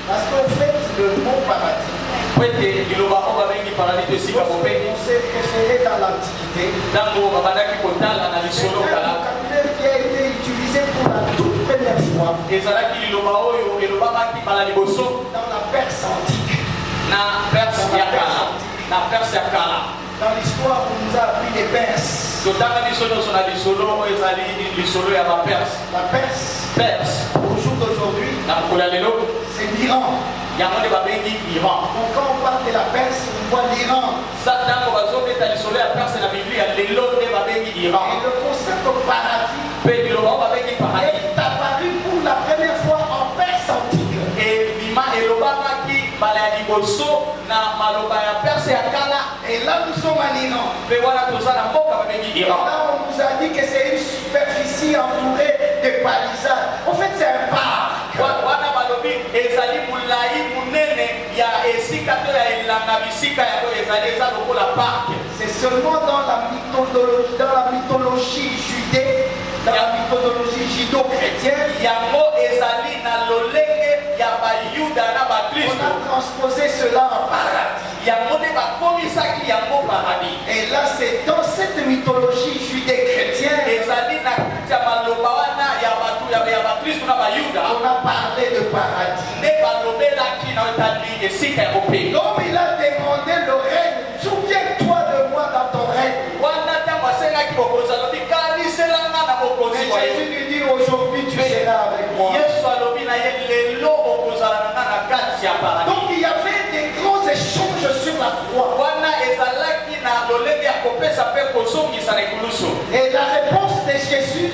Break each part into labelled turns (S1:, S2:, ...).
S1: Parce qu'en fait, le mot paradis, on sait que c'est dans l'Antiquité. C'est un vocabulaire qui a été utilisé pour la toute première fois dans la Perse antique. Dans l'histoire, on nous a appris les Perses. La Perse, au jour d'aujourd'hui, c'est l'Iran. Donc quand on parle de la Perse, on voit l'Iran. Et le concept de paradis est apparu pour la première fois en Perse antique. Et là nous sommes en Iran. Et là on nous a dit que c'est une superficie entourée de palisades. En fait c'est un parc. C'est seulement dans la mythologie judée, dans la mythologie judo-chrétienne, on a transposé cela en paradis. Et là c'est dans cette mythologie judée-chrétienne on a parlé de paradis. Comme il a demandé le règne, souviens-toi de moi dans ton règne. Et Jésus lui dit aujourd'hui tu seras avec moi. Donc il y avait des grands échanges sur la croix. Et la réponse de Jésus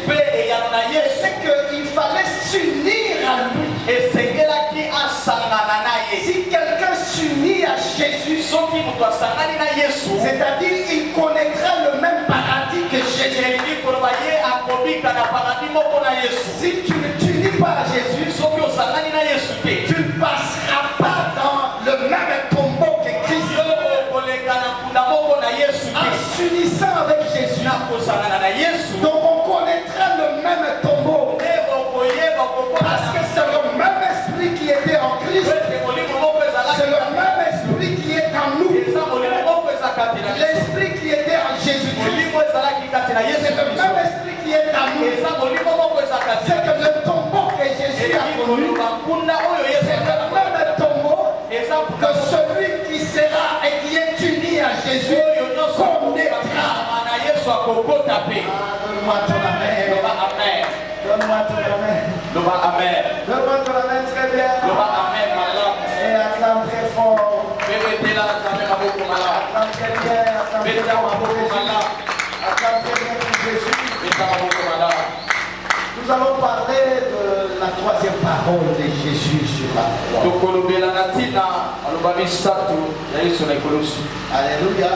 S1: c'est qu'il fallait s'unir à lui. Si quelqu'un s'unit à Jésus, c'est-à-dire il connaîtra le même paradis que Jésus. Si tu ne t'unis pas à Jésus, tu ne passeras pas dans le même tombeau que Christ. En s'unissant avec Jésus, donc on connaîtra le même tombeau. Parce que c'est le même esprit qui était en Christ. C'est le même esprit qui est en nous. L'esprit qui était en Jésus-Christ. C'est le même esprit qui est en nous. C'est que le tombeau que Jésus a connu, c'est le même tombeau que celui qui sera et qui est uni à Jésus connaîtra. Donne-moi ton amen. Donne-moi ton amen. Donne-moi ton amen très bien. Et acclame très fort. Acclame très bien. Acclame très bien pour Jésus. Nous allons parler de la troisième parole de Jésus sur la croix. Alléluia.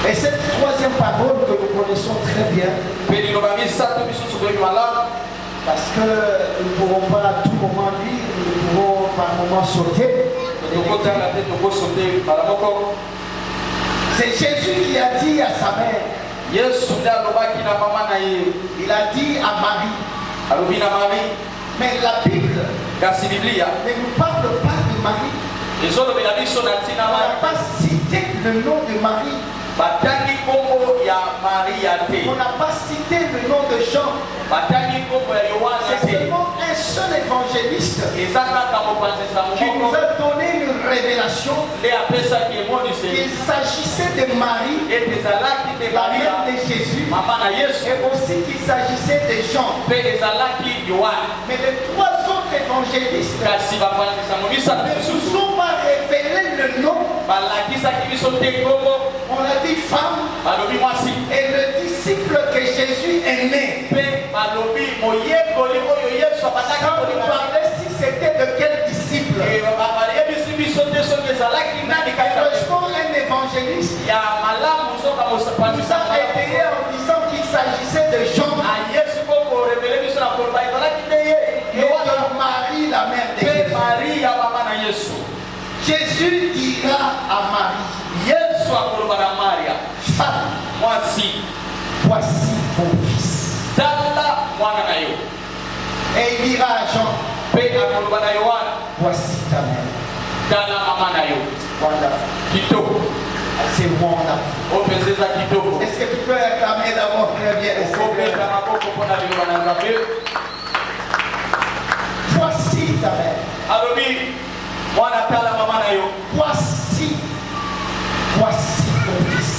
S1: Et cette troisième parole que nous connaissons très bien, parce que nous ne pourrons pas à tout moment lire, nous pourrons par moment sauter. C'est Jésus qui a dit à sa mère, il a dit à Marie, mais la Bible ne nous parle pas de Marie. On n'a pas cité le nom de Marie. On n'a pas cité le nom de Jean. C'est seulement un seul évangéliste qui nous a donné une révélation qu'il s'agissait de Marie, la mère de Jésus, et aussi qu'il s'agissait de Jean. Mais les trois autres évangélistes ne nous ont pas révélé le nom. On a dit femme et le disciple que Jésus aimait. Sans nous parler si c'était de quel disciple. Heureusement, un évangéliste nous a étayé en disant qu'il s'agissait de Jean et de Marie, la mère de Jésus. Jésus dira à Marie, femme, voici ton fils. Et il dira à Jean, voici ta mère. Voilà. C'est wonderful. Est-ce que tu peux acclamer d'abord très bien? Voici ta mère. Voici ton fils.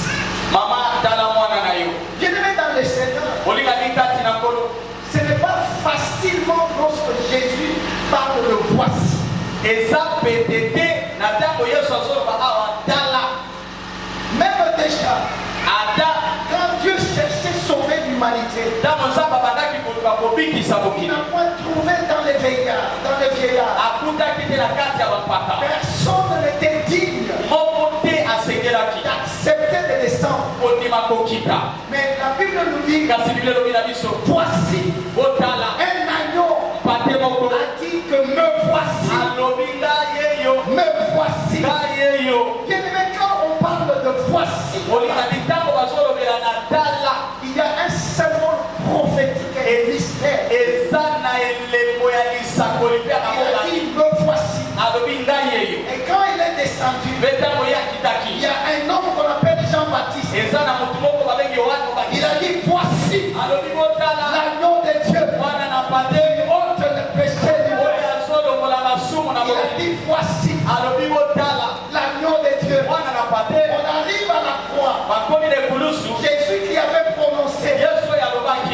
S1: Bien-aimé dans le Seigneur, ce n'est pas facilement lorsque Jésus parle de voici. Même déjà, quand Dieu cherchait à sauver l'humanité, il n'a pas trouvé dans les vieillards. Personne n'était digne d'accepter de descendre. Mais la Bible nous dit, voici un agneau a dit que me voici. Me voici. Bien-aimé, quand on parle de voici, il y a un symbole prophétique et mystère. Il a dit me voici. Et quand il est descendu, il y a un homme qu'on appelle Jean-Baptiste. Il a dit voici l'agneau de Dieu. Il ôte le péché du monde. Il a dit voici l'agneau de Dieu. On arrive à la croix. Jésus qui avait prononcé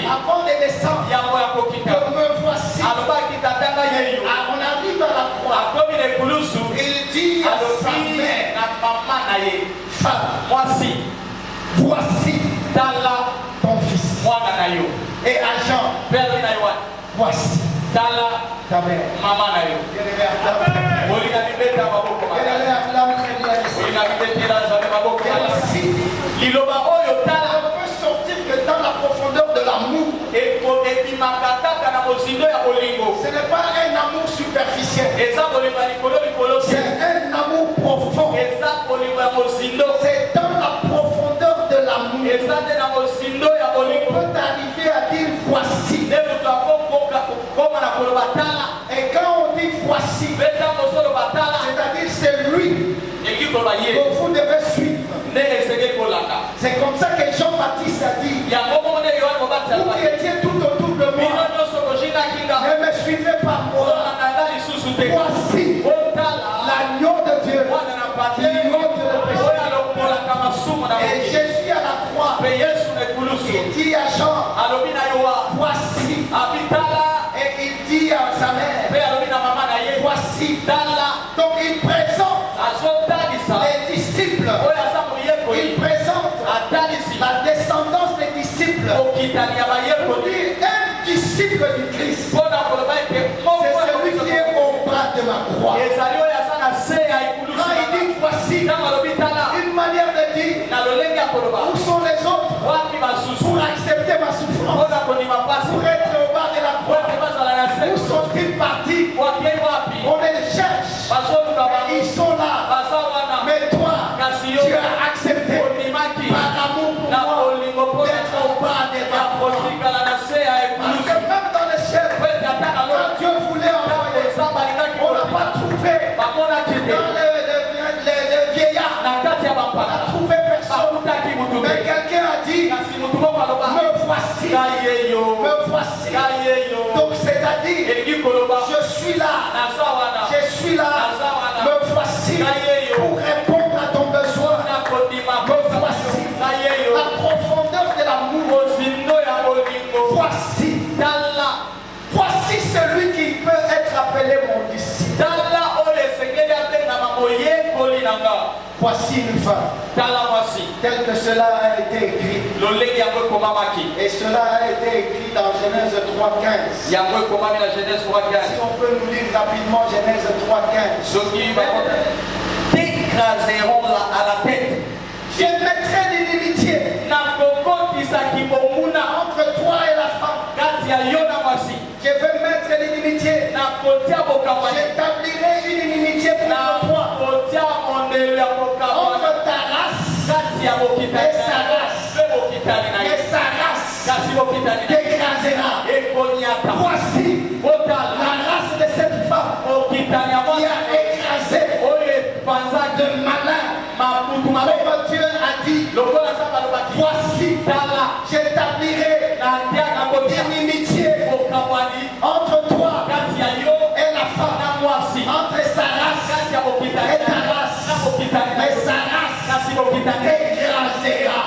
S1: avant de descendre que me voici. On arrive à la croix. Il dit à sa mère, femme, voici ton fils. Et à Jean, voici ta mère. On peut sortir que dans la profondeur de l'amour, ce n'est pas un amour superficiel, c'est un amour profond. C'est dans la profondeur de l'amour. On peut arriver à dire voici. Et quand on dit voici, c'est-à-dire c'est lui que vous devez suivre. C'est comme ça que Jean-Baptiste a dit, vous qui étiez tout autour de moi, ne me suivez pas moi. Voici l'agneau de Dieu qui ôte le péché. Et Jésus à la croix, il dit à Jean, voici. Et il dit à sa mère, voici. Donc il présente les disciples. Il présente la descendance des disciples. Un disciple du Christ, c'est celui qui est au bras de ma croix. Quand il dit voici, une manière de dire, où sont les autres pour accepter ma souffrance, pour être au bas de la croix? Où sont-ils partis? On les cherche. Ils sont là. Mais toi, tu as accepté par amour pour moi d'être au bas de la croix. Parce que même dans le ciel, quand Dieu voulait envoyer, on n'a pas trouvé dans les vieillards, on n'a trouvé personne. Mais quelqu'un a dit, me voici. Me voici. Donc c'est-à-dire, je suis là. Je suis là. Me voici pour répondre à ton besoin. Me voici. La profondeur de l'amour. Voici. Voici celui qui peut être appelé mon disciple. Voici une femme. Tel que cela a été écrit. Et cela a été écrit dans Genèse 3.15. Si on peut nous lire rapidement Genèse 3.15.
S2: T'écraseront à la tête.
S1: Je mettrai l'inimitié entre toi et la femme. Je vais mettre l'inimitié. J'établirai une inimitié contre toi. Entre ta race et sa race. Et sa race t'écrasera. Voici de malin. Comme Dieu a dit, voici, j'établirai inimitié entre toi et la femme, entre sa race et ta race, mais sa race écrasera.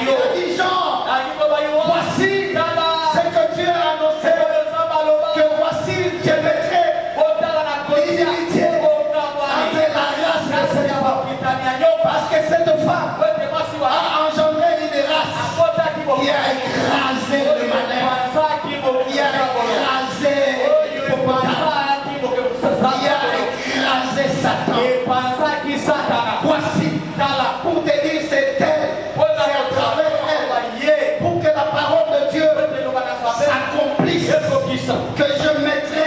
S1: Il a dit Jean, voici ce que Dieu a annoncé, que voici je mettrai l'inimitié entre la race et cette femme, parce que cette femme a engendré une race qui a écrasé le malin, qui a écrasé l'hippopotame, qui a écrasé Satan. Voici, pour te dire c'est elle, c'est à travers elle, pour que la parole de Dieu s'accomplisse, que je mettrai,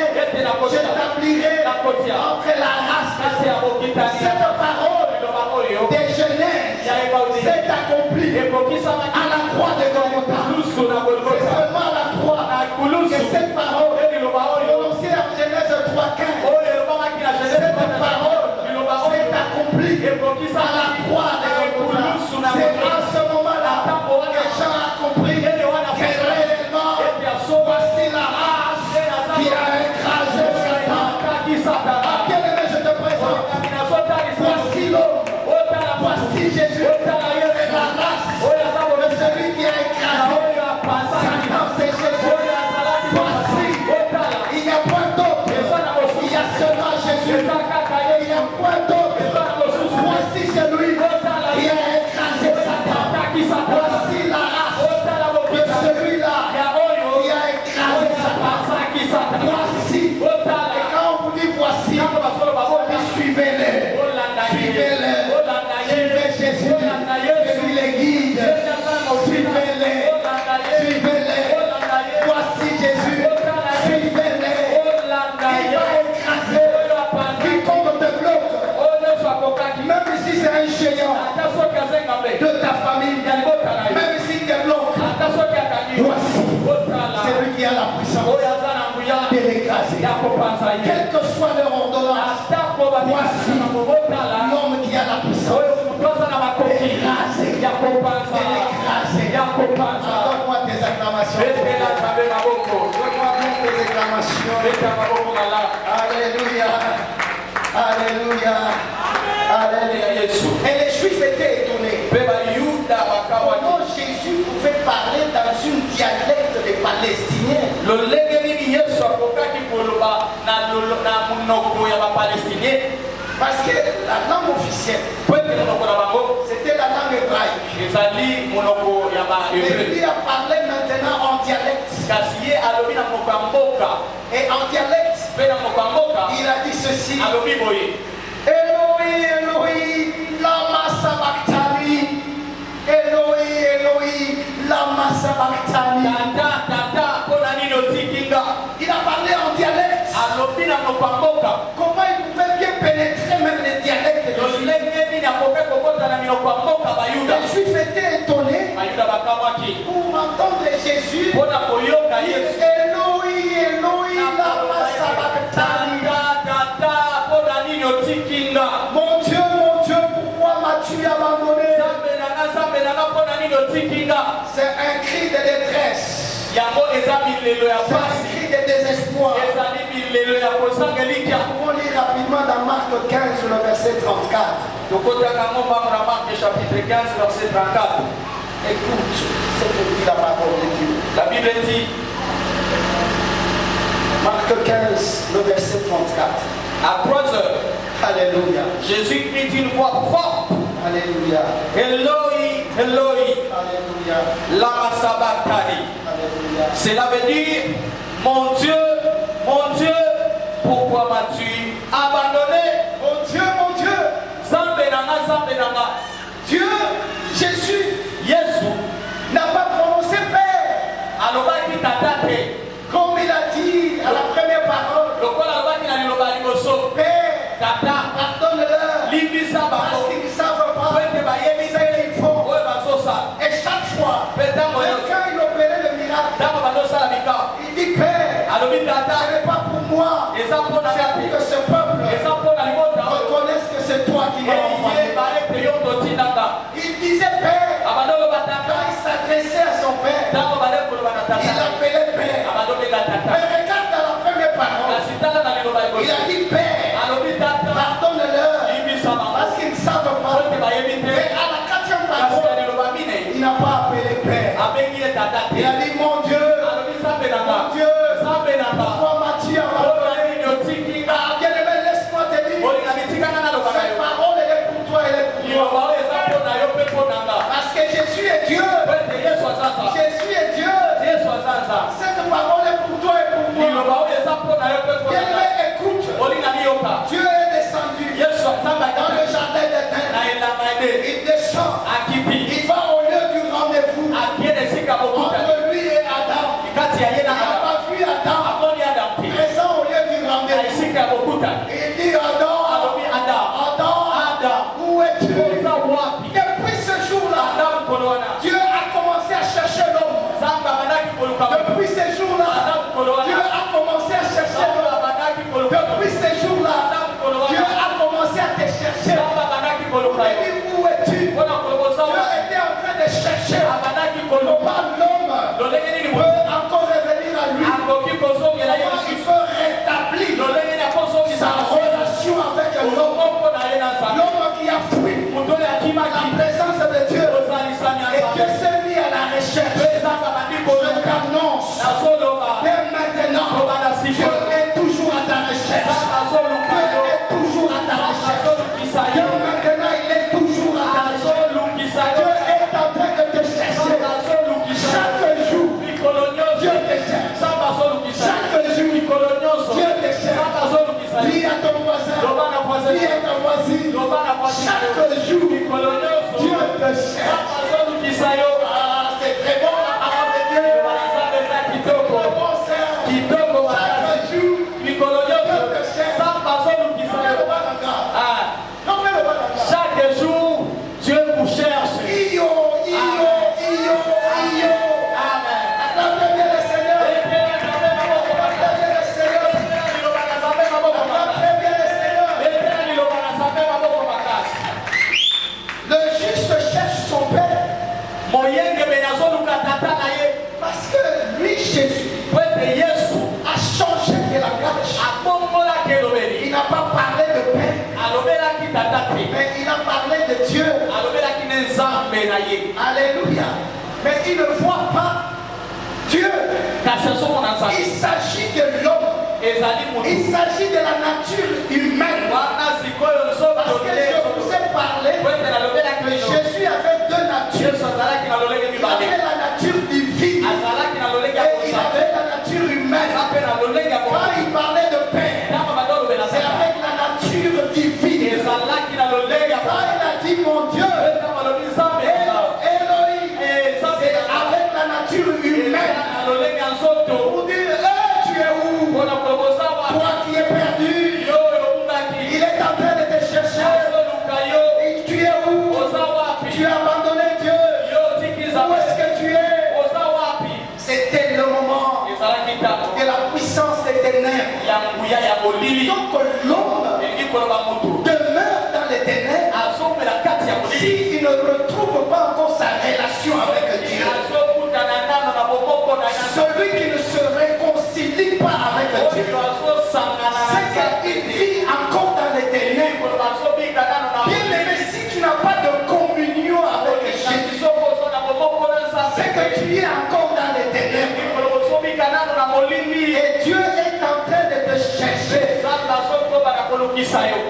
S1: j'établirai entre la race et cette parole des Genèses s'est accomplie à la croix de Golgotha. C'est seulement à la croix que cette parole prononcée en Genèse 3:15, cette parole s'est accomplie à la croix de Golgotha. C'est à ce moment-là que Jean a compris que réellement, voici la race qui a écrasé Satan. Bien-aimé, je te présente. Voici l'homme. Voici Jésus. C'est la race de celui qui a écrasé Satan, c'est Jésus. Voici, il n'y a point d'autre. Il y a seulement Jésus. Il n'y a point d'autre. Voici celui qui a écrasé Satan. Voici la race de celui-là qui a écrasé Satan. Voici. Et quand on vous dit voici, suivez-les. Suivez-les. Suivez Jésus. Jésus les guide. Suivez-les. Suivez-les. Voici Jésus. Suivez-les. Il va écraser quiconque te bloque. Même si c'est un géant de ta famille, même si te bloque, voici celui qui a la puissance de l'écraser. Quelle que soit leur ordonnance, voici l'homme qui a la puissance d'écraser. Donne-moi tes acclamations. Donne-moi bien tes acclamations. Alléluia. Alléluia. Alléluia. Et les Juifs étaient étonnés. Comment Jésus pouvait parler dans une dialecte des Palestiniens? Parce que la langue officielle, c'était la langue hébraïque. Et lui a parlé maintenant en dialecte. Et en dialecte, il a dit ceci. Eloi, Eloi, lama sabachthani. Eloi, Eloi, lama sabachthani. Il a parlé en dialecte. Comment il pouvait bien pénétrer même les dialectes des Juifs? Les Juifs étaient étonnés pour entendre Jésus. Eloi, Eloi, lama sabachthani. Mon Dieu, pourquoi m'as-tu abandonné? C'est un cri de détresse. C'est un cri de désespoir. Nous pouvons lire rapidement dans Marc 15, le verset 34. Écoute ce que dit la parole de Dieu.
S2: La Bible dit,
S1: Marc 15, le verset 34.
S2: à 3 heures,
S1: Alléluia.
S2: Jésus crie d'une voix forte,
S1: Alléluia.
S2: Eloi, Eloi,
S1: Alléluia.
S2: lama sabachthani.
S1: Alléluia.
S2: Cela veut dire, mon Dieu, pourquoi m'as-tu abandonné?
S1: Mon Dieu, Dieu, Jésus, n'a pas prononcé Père. Comme il a dit à la première parole, Père, pardonne-leur, parce qu'ils ne savent pas ce qu'ils font. Et chaque fois, même quand il opérait le miracle, il dit Père, ce n'est pas pour moi, c'est pour que ce peuple reconnaisse que c'est toi qui qui m'a envoyé. Il disait Père. Quand il s'adressait à son Père, il l'appelait Père. Mais regarde dans la première parole. Il a dit Père, pardonne-leur parce qu'ils ne savent pas. Mais à la quatrième parole, il n'a pas appelé Père. Il a dit mon Dieu, pourquoi m'as-tu abandonné? Bien-aimé, laisse-moi te dire, cette parole elle est pour toi, elle est pour moi. Parce que Jésus est Dieu. Jésus est Dieu. Cette parole est pour toi et pour moi. Bien-aimé, écoute. Dieu est descendu dans le jardin d'Éden. Il descend. Il va au lieu du rendez-vous entre lui et Adam. Il n'a pas vu Adam présent au lieu du rendez-vous. Il dit Adam, où es-tu? Depuis ce jour-là, Dieu a commencé à chercher l'homme. Depuis ce jour-là, Dieu a commencé à chercher l'homme. Depuis ce jour-là, Dieu a commencé à te chercher. Il dit où es-tu? Dieu était en train de chercher. Comment l'homme peut encore revenir à lui. Comment il peut rétablir sa relation avec l'homme. L'homme qui a fui la présence de Dieu. Et Dieu s'est mis à la recherche. Je t'annonce dès maintenant, Dieu est toujours à ta recherche. Dieu est toujours à ta recherche. Dès maintenant, il est toujours à ta recherche. Dieu est en train de te chercher. Chaque jour, Dieu te cherche. Chaque jour, Dieu te cherche. Dis à ton voisin, dis à ta voisine, chaque jour, Dieu te cherche. Ah, c'est très bon la parole de Dieu. C'est très bon, Seigneur. Chaque jour, Dieu te cherche. Non, mais le balanga.
S2: Chaque jour, Dieu vous cherche.
S1: Iyo.
S2: Amen.
S1: Acclamez bien le Seigneur. Acclamez bien le Seigneur. Acclamez bien le Seigneur. Le juste cherche son Père. Parce que lui, Jésus, a changé de langage. Il n'a pas parlé de Père, mais il a parlé de Dieu. Alléluia. Mais il ne voit pas Dieu. Il s'agit de l'homme. Il s'agit de la nature humaine. Parce que je vous ai parlé que Jésus avait deux natures. Il avait la nature divine et il avait la nature humaine. Quand il parlait de Père, c'est avec la nature divine. Et quand il a dit mon Dieu, Elohim, c'est avec la nature humaine. Pour dire, tu es où? Toi qui es perdu, il est en train de te chercher. Et tu es où? Tu as abandonné Dieu. Où est-ce que tu es? C'était le moment de la puissance des ténèbres. Donc l'homme demeure dans les ténèbres s'il ne retrouve pas encore sa relation avec Dieu. Celui qui ne se réconcilie pas avec Dieu, c'est qu'il vit encore dans les ténèbres. Bien aimé, si tu n'as pas de communion avec Jésus, c'est que tu es encore dans les ténèbres. Et Dieu est en train de te chercher.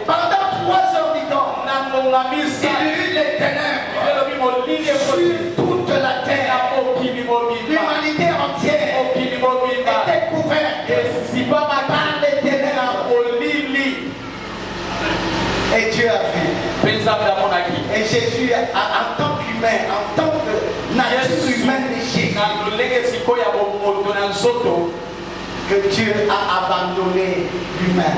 S1: Pendant 3 heures du temps, il y eut les ténèbres sur toute la terre. L'humanité entière était couverte par les ténèbres. Et Dieu a vu. Et Jésus, en tant qu'humain, en tant que nature humaine de Jésus, que Dieu a abandonné l'humain.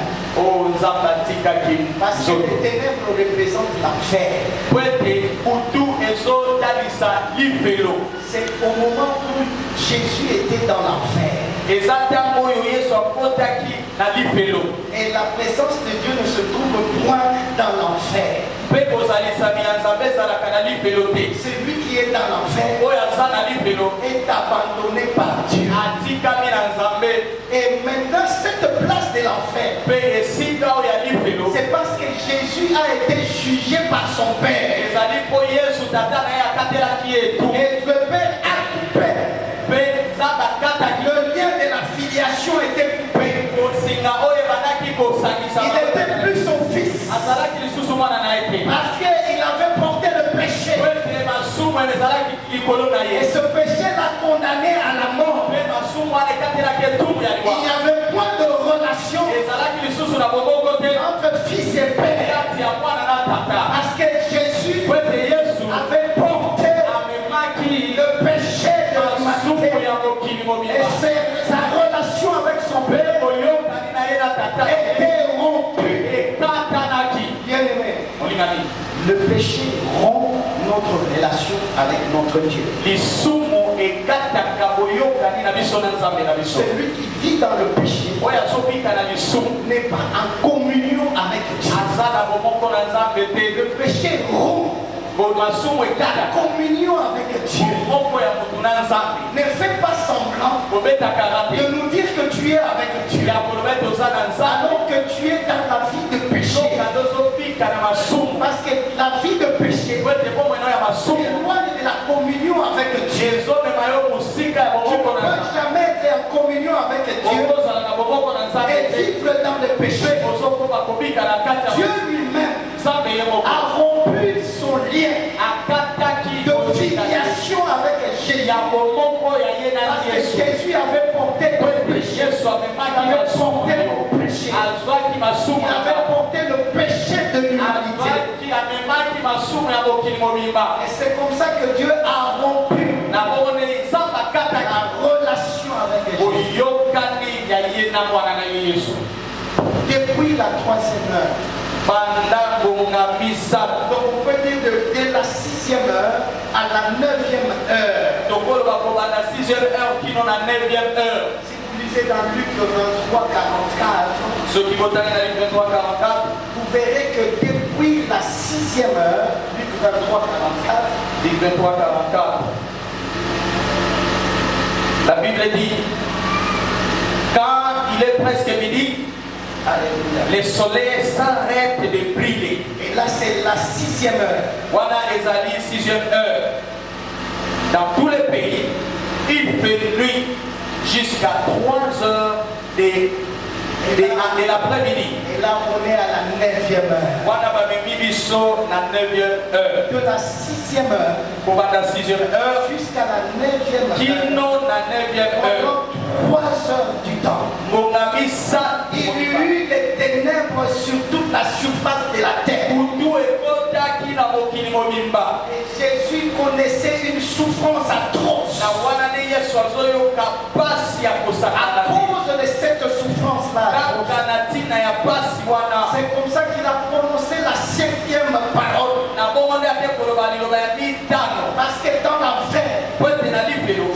S1: Parce que les ténèbres représentent l'enfer. C'est au moment où Jésus était dans l'enfer. Et
S3: la présence de Dieu ne se trouve point dans l'enfer. Celui qui est dans l'enfer est abandonné par Dieu. Et maintenant, cette place de l'enfer, c'est parce que Jésus a été jugé par son Père. Et le Père a coupé. Le lien de la filiation était coupé. Il n'était plus son fils. Parce qu'il avait porté le péché. Et ce péché l'a condamné à la mort. Il n'y avait point de relation entre fils et père. Parce que Jésus avait porté le péché de l'humanité. Et sa relation avec son père était rompue. Bien-aimé, le péché rompt notre relation avec notre Dieu. Celui qui vit dans le péché n'est pas en communion avec Dieu. Le péché rompt la communion avec Dieu. Ne fais pas semblant de nous dire que tu es avec Dieu alors que tu es dans la vie de péché. Parce que la vie de péché éloigne de la communion avec Dieu. Tu ne peux jamais être en communion avec Dieu et vivre dans le péché. Dieu lui-même a rompu son lien de filiation avec Jésus. Parce que Jésus avait porté le péché. Il avait porté le péché. Il avait porté le péché de l'humanité. Et c'est comme ça que Dieu a rompu la relation avec Jésus. Depuis la 3e heure. Donc on peut dire de la 6e heure à la 9e heure. Si vous lisez dans Luc 23, 44, vous verrez que depuis la 6e heure, Luc 23, 44,
S1: la Bible dit, quand il est presque midi, le soleil s'arrête de briller.
S3: Et là c'est la 6e heure.
S1: Voilà les alliés 6e heure. Dans tous les pays, il fait nuit jusqu'à 3 heures de l'après-midi.
S3: Et là on est à la 9e heure.
S1: Voilà la 9e heure.
S3: De la 6e heure jusqu'à la 9e heure. Pendant 3 heures du temps. Il y eut les ténèbres sur toute la surface de la terre. Et Jésus connaissait une souffrance atroce. À cause de cette souffrance-là, c'est comme ça qu'il a prononcé la 7e parole. Parce que dans l'enfer,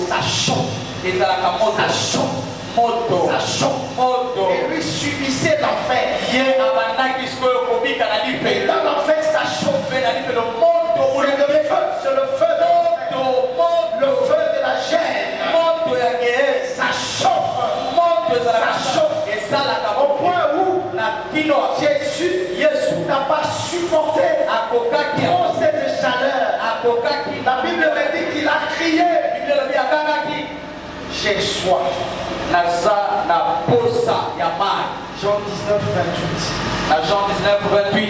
S3: ça chauffe. Ça chauffe. Ça chauffe. Et lui subissait l'enfer. Et dans l'enfer, ça chauffe. C'est le feu de l'enfer. Le feu de la gêne. Ça chauffe. Ça chauffe. Au point où Jésus n'a pas supporté trop cette chaleur. La Bible me dit qu'il a crié. J'ai soif. Jean 19, 28.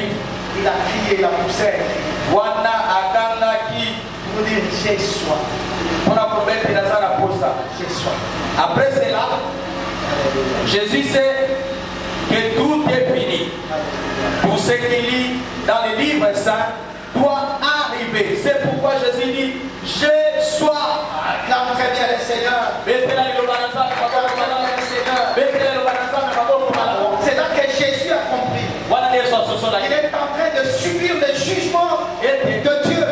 S3: Il a crié, il a poussé. Pour dire j'ai soif. J'ai soif.
S1: Après cela, Jésus sait que tout est fini. Pour ce qu'il lit dans les livres saints doit arriver. C'est pourquoi Jésus dit j'ai soif.
S3: Acclame très bien le Seigneur. C'est là que Jésus a compris. Il est en train de subir le jugement de Dieu.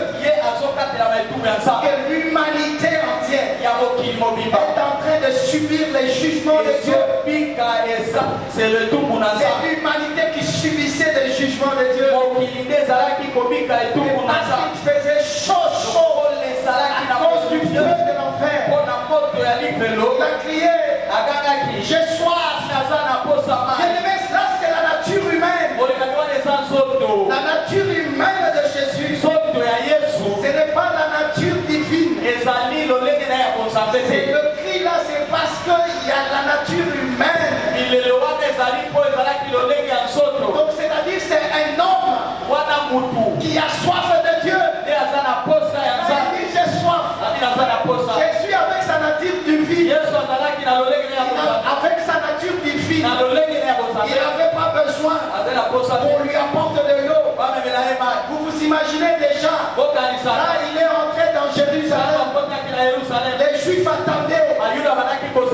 S3: Que l'humanité entière est en train de subir subir les jugements de Dieu.
S1: C'est
S3: l'humanité qui subissait les jugements de Dieu. Parce qu'il faisait chaud à cause du feu de l'enfer. Il a crié, j'ai soif. Bien-aimé, ça c'est la nature humaine. La nature humaine de Jésus, ce n'est pas la nature divine. Et le cri là, c'est parce qu'il y a la nature humaine. Donc c'est-à-dire c'est un homme qui a soif de Dieu. Il dit j'ai soif. Jésus avec sa nature divine, avec sa nature divine, il n'avait pas besoin qu'on lui apporte de l'eau. Vous vous imaginez déjà, là il est entré dans Jérusalem. Les Juifs attendaient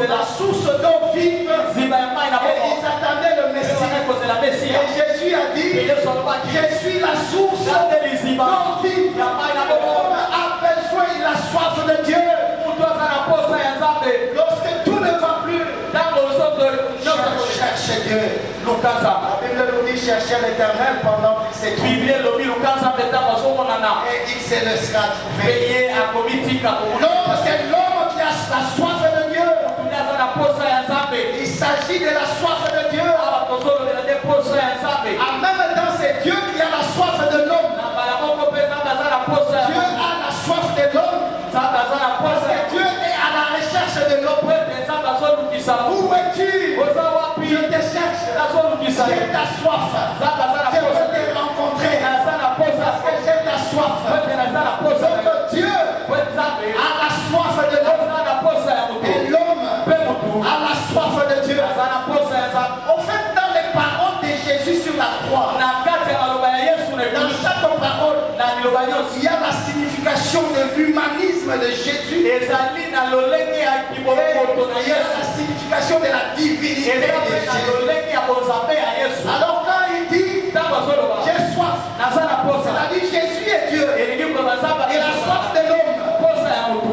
S3: la source d'eau vive et ils attendaient le Messie. Et Jésus a dit, je suis la source d'eau vive. L'homme a besoin, il a soif de Dieu. Lorsque tout ne va plus, cherche Dieu. La Bible nous dit chercher l'Éternel pendant qu'il s'est trouvé. Et il se laissera trouver. L'homme, c'est l'homme qui a la soif de Dieu. Il s'agit de la soif de Dieu. En même temps, c'est Dieu qui a la soif de l'homme. Dieu a la soif de l'homme. Parce que Dieu est à la recherche de l'homme. Où es-tu? Je te cherche. J'ai ta soif. Je veux te rencontrer. Parce que j'ai ta soif. Donc Dieu a la soif de l'homme. Et l'homme a la soif de Dieu. En fait, dans les paroles de Jésus sur la croix, dans chaque parole, il y a la signification de l'humanisme de Jésus. Et il y a la signification de la divinité de Jésus. Alors quand il dit j'ai soif, c'est-à-dire Jésus est Dieu. Et la soif de l'homme,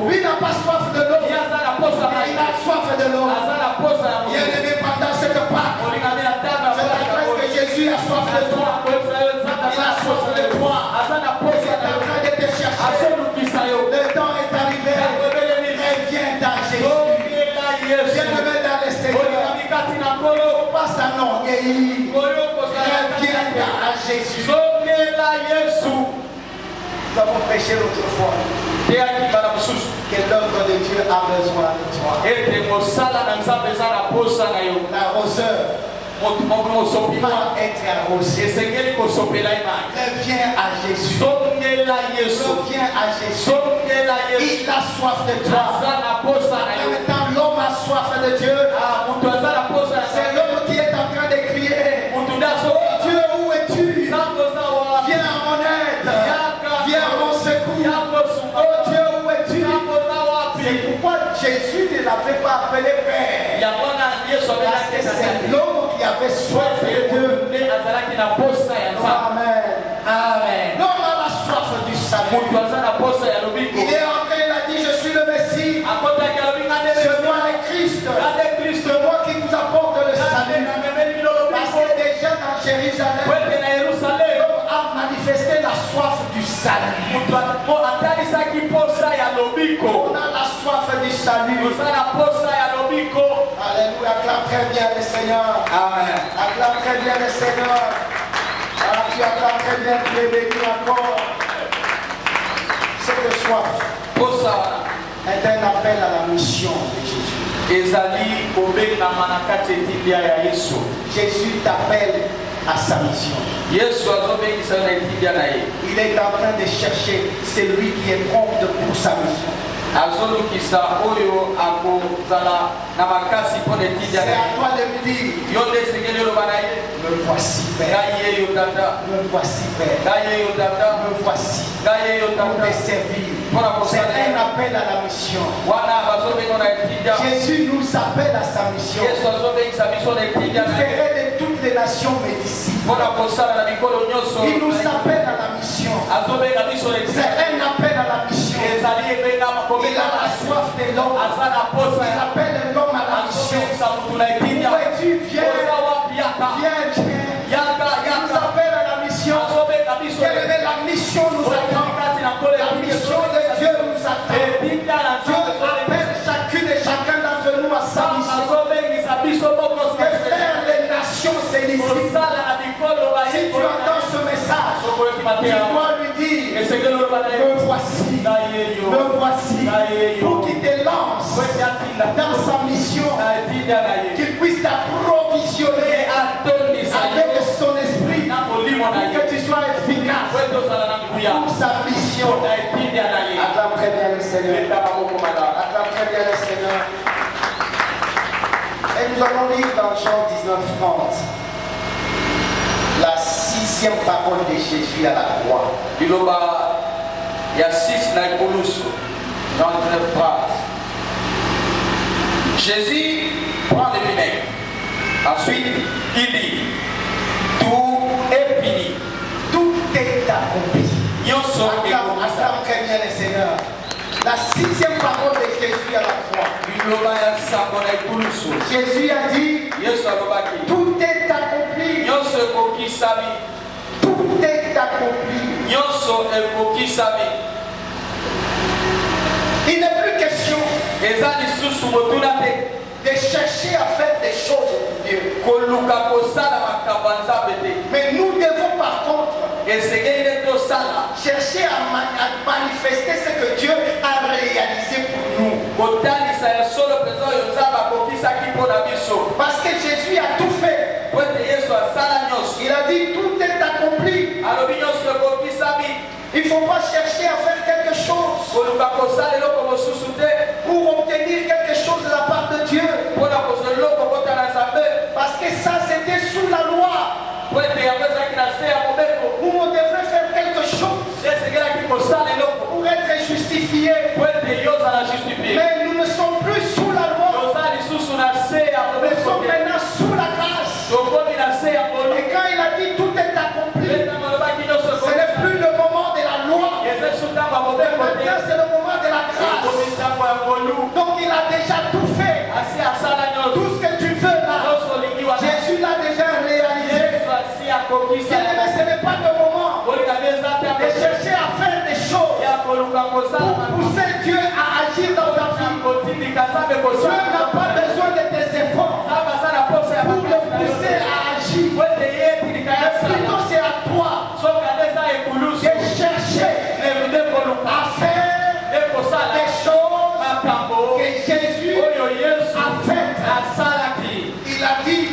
S3: lui n'a pas soif de l'homme, mais il a soif de l'homme. Bien-aimé, pendant cette Pâque, je t'adresse que Jésus a soif de toi. Il a soif de toi. Il est en train de te chercher. Le temps est arrivé. Reviens dans Jésus. Bien-aimé dans le Seigneur. Pas s'enorgueillir. Reviens dans Jésus. Nous avons prêché l'autre fois que l'œuvre de Dieu a besoin de toi. L'arroseur doit être arrosé. Reviens à Jésus. Reviens à Jésus. Il a soif de toi. En même temps, l'homme a soif de Dieu. C'est l'homme qui est en train de crier. Dieu, où es-tu? Viens à mon aide. Viens à mon secours. Oh Dieu, où es-tu? C'est pourquoi Jésus ne l'avait pas appelé Père. Parce que c'est l'homme qui avait soif de Dieu. Amen. Amen. L'homme a la soif du salut. Il est entré, il a dit, je suis le Messie. C'est moi le Christ. C'est moi qui vous apporte le salut. Parce que déjà dans Jérusalem, l'homme a manifesté la soif du salut. On a la soif du salut. Alléluia, acclame très bien le Seigneur. Amen. Acclame très bien le Seigneur. Alors tu acclames très bien, tu es béni encore. Cette soif est un appel à la mission de Jésus. Jésus t'appelle à sa mission. Il est en train de chercher celui qui est prompt pour sa mission. C'est à toi de me dire, me voici Père, me voici Père, me voici pour te servir. C'est un appel à la mission. Jésus nous appelle à sa mission. Il ferait de toutes les nations mes disciples. Il nous appelle à la mission. C'est un appel à la mission. Il a la soif de l'homme. Il appelle l'homme à la es-tu? Viens. Il nous appelle à la mission. Quelle la mission nous attend. La mission de Dieu nous attend. Dieu appelle chacune et chacun d'entre nous à sa mission. De faire les nations ses disciples. Si tu entends ce message, tu dois lui dire, me voici, pour qu'il te lance dans sa mission, qu'il puisse t'approvisionner avec son esprit, pour que tu sois efficace pour sa mission. Acclame très bien le Seigneur. Acclame très bien le Seigneur. Et nous allons lire dans Jean 19:30 la 6e parole de Jésus à la croix.
S1: Il y a 6 dans le Jean 19:30. Jésus prend le vinaigre. Ensuite, il dit, tout est fini.
S3: Tout est accompli. Acclame très bien le Seigneur. La 6e parole de Jésus à la croix. Jésus a dit, tout est accompli. Tout est accompli. Il n'est plus question de chercher à faire des choses pour Dieu. Mais nous devons par contre chercher à manifester ce que Dieu a réalisé pour nous. Parce que Jésus a tout fait. Il a dit tout est accompli. Il ne faut pas chercher à faire quelque chose pour obtenir quelque chose de la part de Dieu. Parce que ça c'était sous la loi. Où on devrait faire quelque chose pour être justifié. Mais nous ne sommes plus sous la loi. Nous sommes maintenant sous la grâce. Et quand il a dit tout est accompli, ce n'est plus le moment de la loi. Maintenant c'est le moment de la grâce. Donc il a déjà tout fait. Tout ce que tu veux là, Jésus l'a déjà réalisé. Bien-aimé, ce n'est pas le moment de chercher à faire des choses pour pousser Dieu à agir dans ta vie. Dieu n'a pas besoin de tes efforts pour le pousser à agir. Mais plutôt c'est à toi de chercher à faire des choses que Jésus a faites. Il a dit,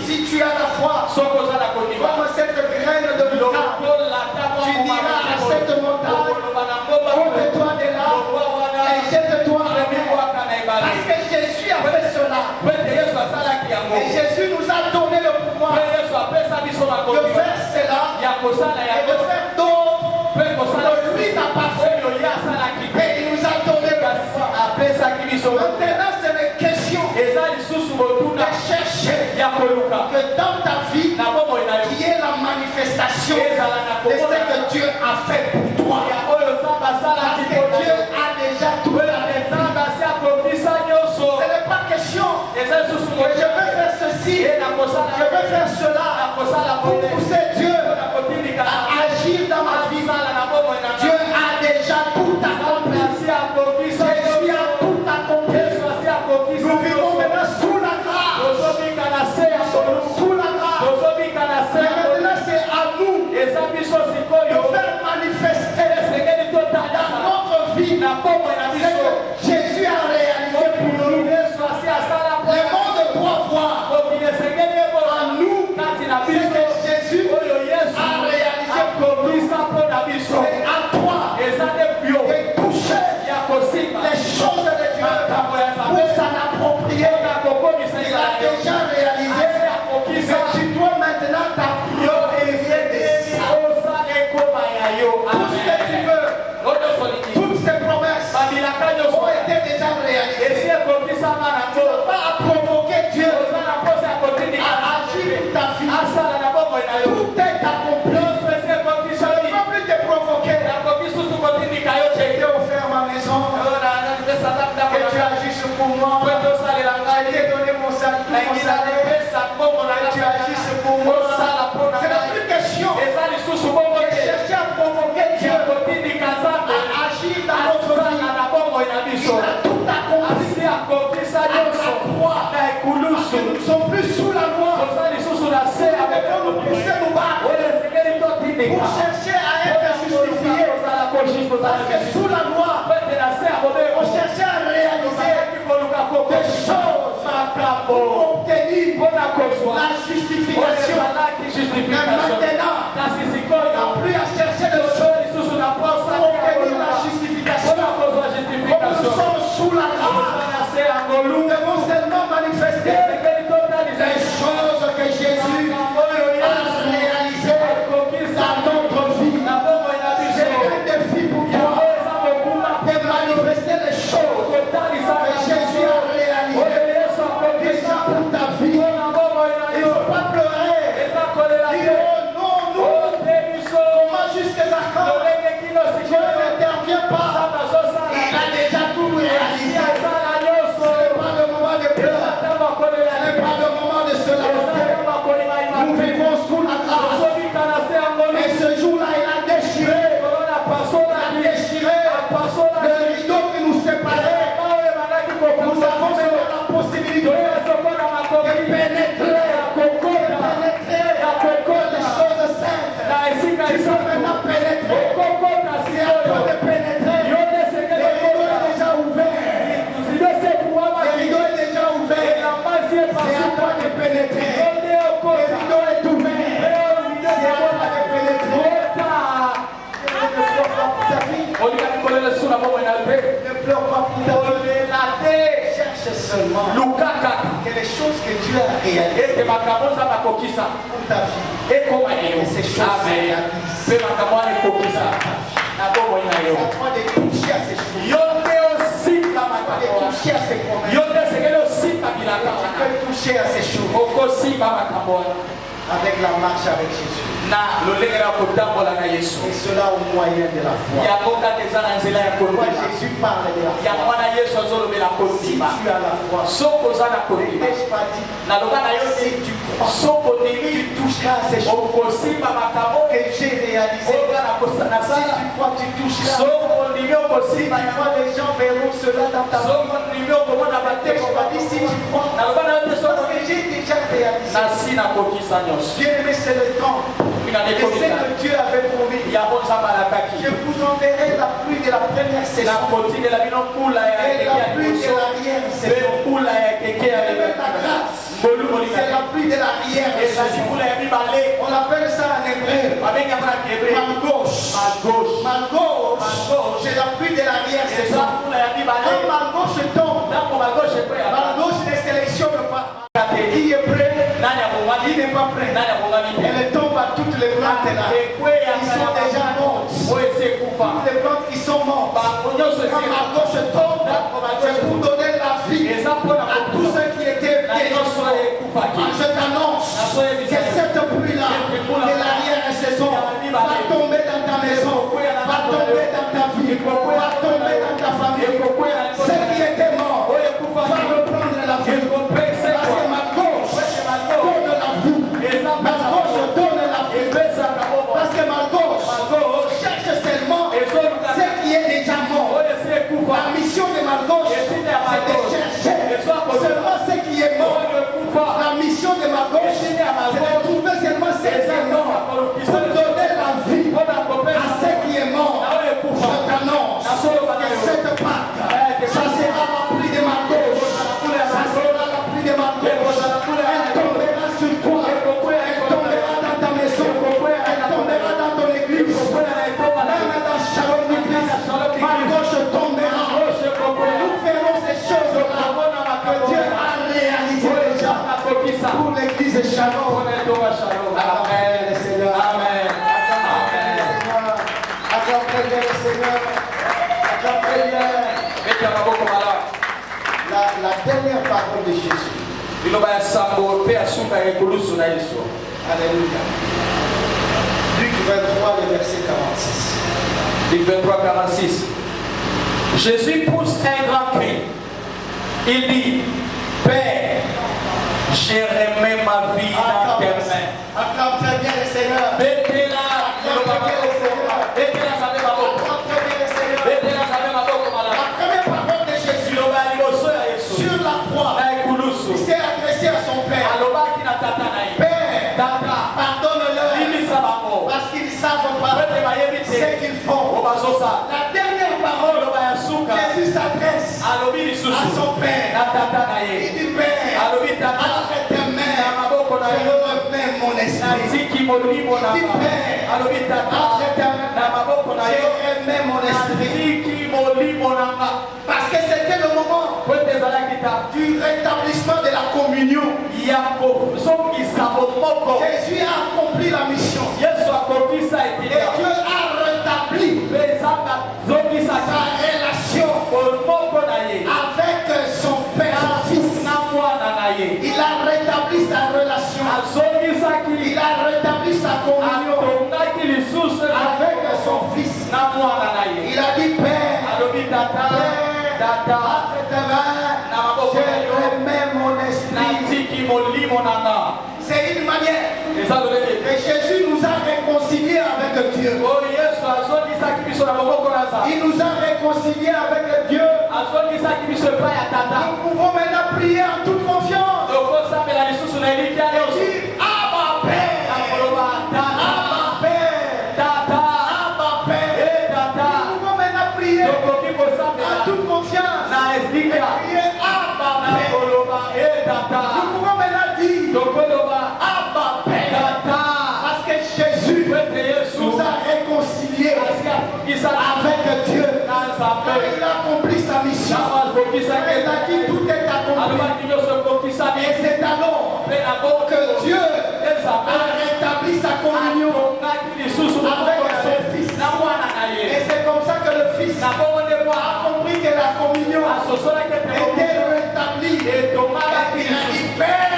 S3: si tu as la foi, comme cette graine de moutarde, tu diras à cette montagne, ôte-toi de là et jette-toi en mer. Parce que Jésus a fait cela. Et Jésus nous a donné le pouvoir de faire cela et de faire d'autres que lui n'a pas fait. Et il nous a donné le pouvoir. Maintenant, c'est une question de chercher que dans ta vie, qui est la manifestation de ce que Dieu a fait pour toi. Parce que Dieu a déjà tout fait. Ce n'est pas question que je vais faire ceci, je vais faire cela pour pousser Dieu à agir dans ma vie. Dieu a déjà tout accompli. Jésus a tout accompli. Nous vivons maintenant sous la grâce. Sous la grâce. Et maintenant c'est à nous de faire manifester dans notre vie ce que Jésus a réalisé pour nous. Le monde doit voir en nous ce que Jésus a réalisé pour nous. C'est à toi de toucher les choses de Dieu pour s'en approprier. Il a déjà réalisé, mais tu dois maintenant t'approprier de ça. Tout ce que tu veux, toutes ces promesses ont été déjà réalisées. Tu ne vas pas provoquer Dieu à agir pour ta vie. Tout est accompli. Je ne peux plus te provoquer. J'ai offert ma maison, que tu agisses pour moi. Je t'ai donné mon salaire. pris mon salaire, et tu agisses pour moi. Ce n'est plus question de chercher à provoquer Dieu, à agir dans notre vie. Il a tout accompli à la croix. Nous ne sommes plus sous la loi. Nous devons nous pousser nous battre pour chercher à être justifiés. Parce que sous la loi, on cherchait à réaliser des choses pour obtenir la justification. Mais maintenant, on n'a plus à chercher des choses pour obtenir la justification. Comme nous sommes sous la loi, nous devons seulement manifester les choses que Jésus a réalisées dans notre vie. C'est un défi pour toi de manifester les choses que Jésus a réalisées déjà pour ta vie. Il ne faut pas pleurer. Dire oh non, nous, comment jusqu'à quand Dieu n'intervient pas. Il a déjà tout réalisé. Ce n'est pas le moment de pleurer. Ce n'est pas le moment de se lamenter. Nous vivons sous la grâce. Et ce jour-là, il a déchiré le rideau qui nous séparait. Nous avons maintenant la possibilité de pénétrer les choses saintes. Tu peux maintenant pénétrer. C'est à toi de pénétrer. Le rideau est déjà ouvert. Le rideau est déjà ouvert. C'est à toi de pénétrer. Le rideau est ouvert. C'est à toi de pénétrer. Ne pleure pas pour ta vie. Cherche seulement que les choses que Dieu a réalisées pour ta vie. Et ces choses sont réalisées. C'est à toi de toucher à ces choses. De toucher à ces promesses. Tu peux toucher à ces choses avec la marche avec Jésus. Et cela au moyen de la foi. Pourquoi Jésus parle de la foi? Si tu as la foi, n'ai-je pas dit, si tu crois, tu toucheras à ces choses que j'ai réalisées. Si tu crois, tu toucheras. Si tu crois, les gens verront cela dans ta vie. N'ai-je pas dit, si tu crois, parce que j'ai déjà réalisé. Bien-aimé, c'est le temps. Et c'est que Dieu avait promis. Je vous enverrai la pluie de la première saison et la pluie de l'arrière saison. C'est la pluie de l'arrière saison. On appelle ça en hébreu malgauche. C'est la pluie de l'arrière saison. Quand malgauche tombe, malgauche ne sélectionne pas. Qui est prêt? Qui n'est pas prêt? Elle tombe à toutes les plantes là qui sont déjà mortes. Toutes les plantes qui sont mortes. Quand malgauche tombe, c'est pour donner la vie à tous ceux qui étaient déjà morts. Je t'annonce que cette pluie-là de l'arrière-saison va tomber dans ta maison, va tomber dans ta vie, va tomber dans ta famille. Ceux qui étaient morts vont reprendre la vie. Parce que Malgauche cherche seulement ce qui est déjà mort. La mission de Malgauche, c'est de chercher seulement ce qui est mort. La mission de Malgauche, c'est de trouver seulement ce qui est mort pour donner la vie à ce qui est mort. Je t'annonce que cette Pâque, ça sera la pluie de Malgauche. Ça sera la pluie de Malgauche. Elle tombera sur toi. Elle tombera dans ta maison. Elle tombera dans ton église. Même dans Shalom l'église, Malgauche tombera. Nous ferons ces choses-là que Dieu a réalisées déjà pour l'église Shalom. Amen, Seigneur. Amen. Acclame très bien le Seigneur. Acclame très bien. La dernière parole de Jésus. Alléluia. Luc 23, le verset 46.
S1: Luc 23, 46. Jésus pousse un grand cri. Il dit, Père, J'ai remis ma vie dans tes mains.
S3: Acclame très bien le Seigneur.
S1: Betela,
S3: Acclame très bien le Seigneur.
S1: Betela, ça fait ma boque.
S3: Acclame très bien le Seigneur.
S1: Betela, ça fait ma boque,
S3: La
S1: malade.
S3: première parole de Jésus
S1: Sur
S3: sur la croix, il s'est adressé à son Père. Père, pardonne-leur parce qu'ils ne savent pas ce qu'ils font. La dernière parole, Jésus s'adresse à son Père. Il dit Père, entre tes mains, je remets mon esprit. Il dit Père, entre tes mains, je remets mon esprit. Parce que c'était le moment du rétablissement de la communion. Jésus a accompli la mission. Et Dieu a rétabli sa relation avec son Père, son Fils. Il a rétabli sa relation. Il a rétabli sa communion avec son Fils. Il a dit Père, entre tes mains, je remets mon esprit. C'est une manière que Jésus nous a réconciliés avec Dieu. Il nous a réconciliés avec Dieu. Nous pouvons maintenant prier en toute confiance. Et dire Abba Père, Abba Père, Abba Père. Nous pouvons maintenant prier en toute confiance. Et prier Abba Père. Nous pouvons maintenant dire Abba Père. Parce que Jésus nous a réconciliés avec Dieu. Il a accompli sa mission. Il a dit tout est accompli. Et c'est alors que Dieu a rétabli sa communion avec son Fils. Et c'est comme ça que le Fils a compris que la communion était rétablie. Et il a dit Père,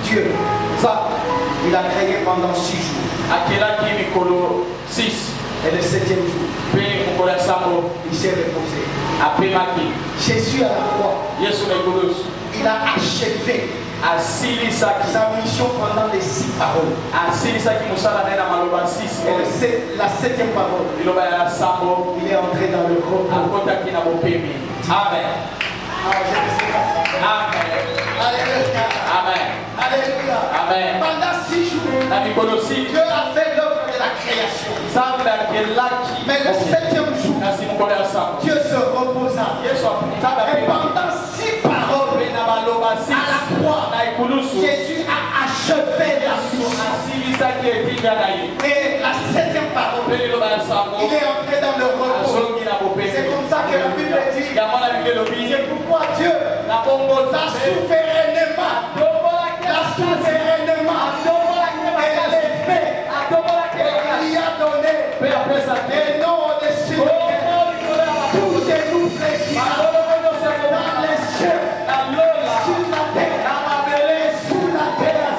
S3: Dieu, ça, il a créé pendant 6 jours. Et le 7e jour, il s'est reposé. Jésus à la croix, il a achevé sa mission pendant les 6 paroles. Et la 7e parole, il est entré dans le repos. Amen. Alléluia. Alléluia.
S1: Amen.
S3: Pendant 6 jours, Dieu a fait l'œuvre de la création. Mais le 7e jour, Dieu se reposa. Et pendant 6 paroles, à la croix, Jésus a achevé la mission. Et la 7e parole, il est entré dans le repos. C'est comme ça que la Bible dit. C'est pourquoi Dieu l'a souverainement et les faits, il y a donné et non au-dessus de tout genou fléchira dans les cieux, sur la terre et sous la terre,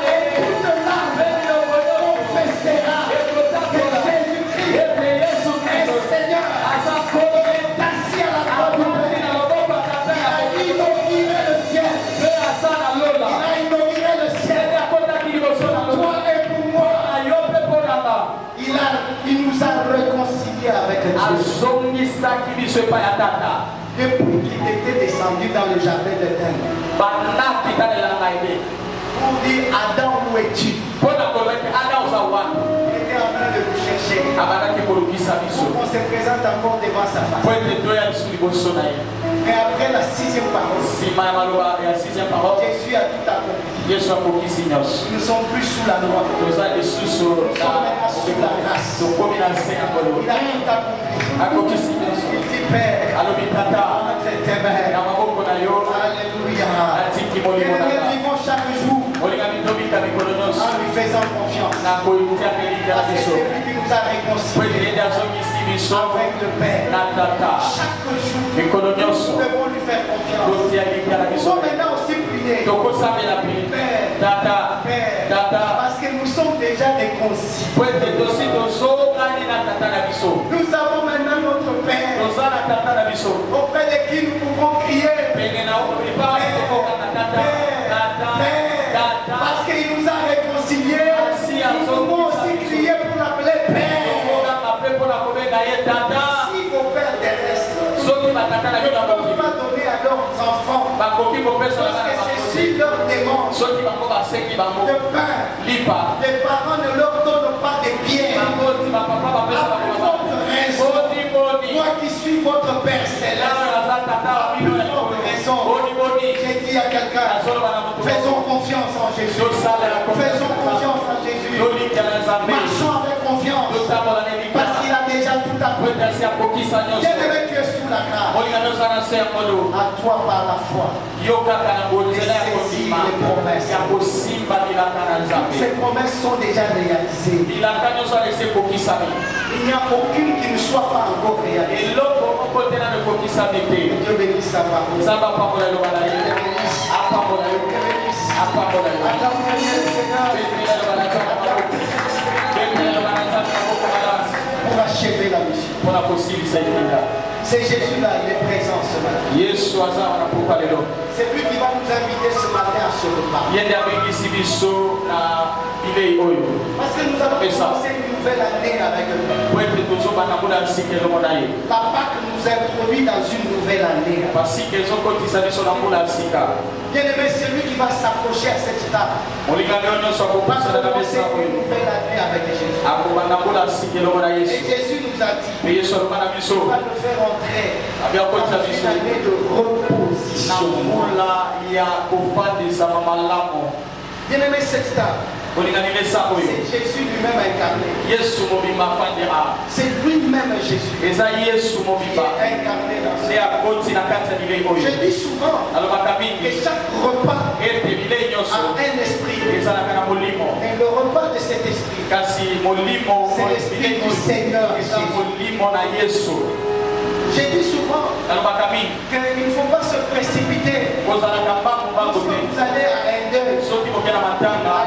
S3: et toute langue confessera que Jésus-Christ est Seigneur. Il est assis à la droite du Père. Il a inauguré le ciel. Il a inauguré le ciel. Pour toi et pour moi. Il nous a réconciliés avec Dieu. Depuis qu'il était descendu dans le jardin d'Éden. Pour dire Adam, où es-tu? Il était en train de nous chercher. On se présente encore devant sa face. Mais après la 6e parole, Jésus a tout accompli. Nous ne sommes plus sous la loi. Nous sommes maintenant sous la grâce. Il a tout accompli. Il dit Père, entre tes mains. Alléluia. Et nous vivons chaque jour en lui faisant confiance. Parce que c'est lui qui nous a réconciliés avec le Père. Chaque jour, nous devons lui faire confiance. Nous devons maintenant aussi prier. Père, parce que nous sommes déjà réconciliés. Nous avons maintenant notre Père auprès de qui nous pouvons crier. Parce qu'il nous a réconciliés, nous pouvons aussi crier pour l'appeler Père. Si vos pères terrestres ne peuvent pas donner à leurs enfants, parce que ceci leur demande de pain, les parents ne leur donnent pas de pierres. À plus forte raison, moi qui suis votre Père céleste, à plus forte raison, j'ai dit à quelqu'un, faisons confiance en Jésus. Faisons confiance en Jésus. Marchons avec confiance. Parce qu'il a déjà tout accompli. Bien-aimé, tu es sous la grâce. À toi par la foi. Et saisis les promesses. Ces promesses sont déjà réalisées. Il n'y a aucune qui ne soit pas encore réalisée. Dieu bénisse sa parole. Pour achever la mission. C'est Jésus-là, il est présent ce matin. C'est lui qui va nous inviter ce matin à ce repas. Parce que nous allons commencer une nouvelle année avec lui. La Pâque nous introduit dans une nouvelle année. Bien-aimé, c'est lui qui va s'approcher à cette table. On va commencer une nouvelle année avec Jésus. Et Jésus nous a dit, on va nous faire entrer dans une année de reposition. Bien-aimé, cette table, c'est Jésus lui-même incarné. C'est lui-même Jésus. Il est incarné dans ce. Je dis souvent que chaque repas a un esprit. Et le repas de cet esprit, c'est l'esprit du Seigneur Jésus. J'ai dit souvent qu'il ne faut pas se précipiter. Vous allez à un deuil,